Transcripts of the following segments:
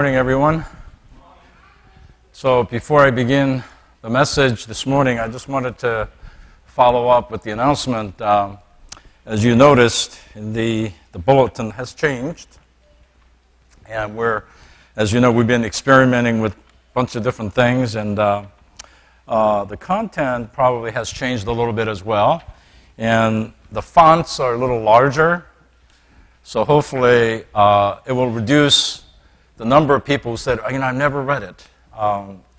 Morning, everyone. So before I begin the message this morning, I just wanted to follow up with the announcement. As you noticed, the bulletin has changed, and as you know, we've been experimenting with a bunch of different things, and the content probably has changed a little bit as well, and the fonts are a little larger, so hopefully it will reduce the number of people who said, I've never read it.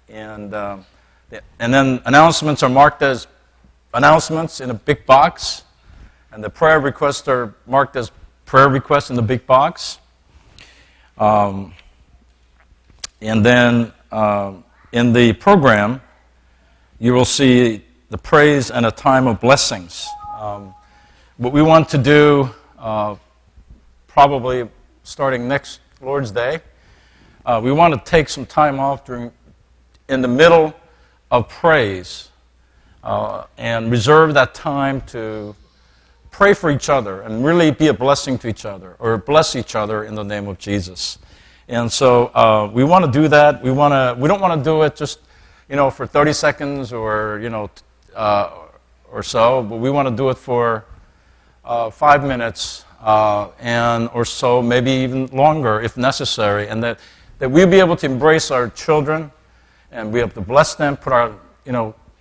And then announcements are marked as announcements in a big box, and the prayer requests are marked as prayer requests in the big box. And then in the program, you will see the praise and a time of blessings. What we want to do, probably starting next Lord's Day, we want to take some time off in the middle of praise and reserve that time to pray for each other and really be a blessing to each other or bless each other in the name of Jesus. And so we want to do that. We don't want to do it just for 30 seconds or or so, but we want to do it for 5 minutes or so, maybe even longer if necessary, and that we'll be able to embrace our children and be able to bless them,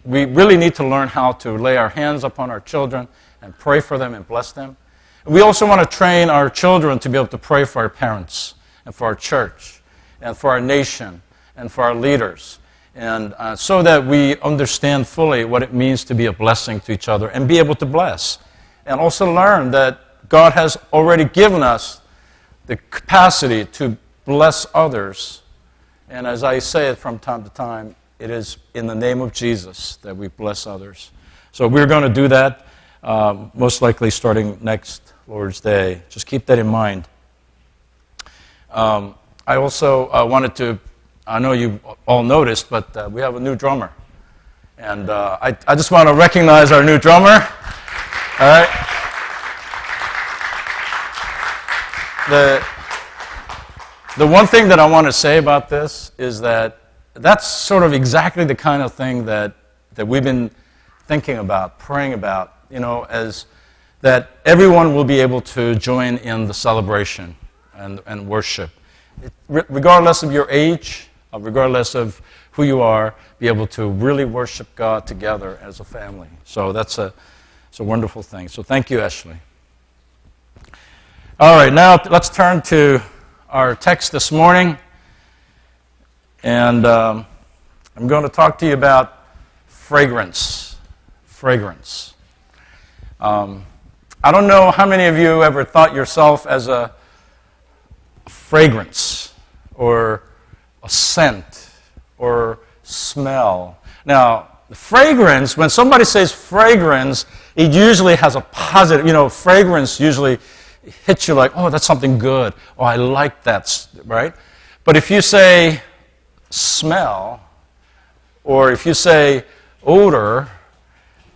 we really need to learn how to lay our hands upon our children and pray for them and bless them. And we also want to train our children to be able to pray for our parents and for our church and for our nation and for our leaders, and so that we understand fully what it means to be a blessing to each other and be able to bless. And also learn that God has already given us the capacity to bless others. And as I say it from time to time, it is in the name of Jesus that we bless others. So we're going to do that most likely starting next Lord's Day. Just keep that in mind. I also wanted to, I know you all noticed, but we have a new drummer. And I just want to recognize our new drummer. All right. The one thing that I want to say about this is that that's sort of exactly the kind of thing that we've been thinking about, praying about, as that everyone will be able to join in the celebration and worship. Regardless of your age, regardless of who you are, be able to really worship God together as a family. So it's a wonderful thing. So thank you, Ashley. All right, now let's turn to our text this morning. And I'm going to talk to you about fragrance. Fragrance. I don't know how many of you ever thought yourself as a fragrance or a scent or smell. Now, the fragrance, when somebody says fragrance, it usually has a positive, fragrance usually hits you like, oh, that's something good. Oh, I like that, right? But if you say smell, or if you say odor,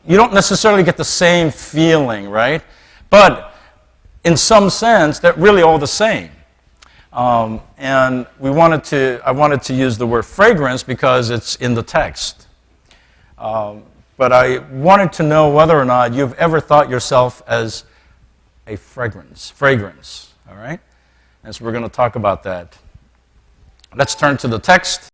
you don't necessarily get the same feeling, right? But in some sense, they're really all the same. And I wanted to use the word fragrance because it's in the text. But I wanted to know whether or not you've ever thought yourself as a fragrance, all right? And so we're going to talk about that. Let's turn to the text.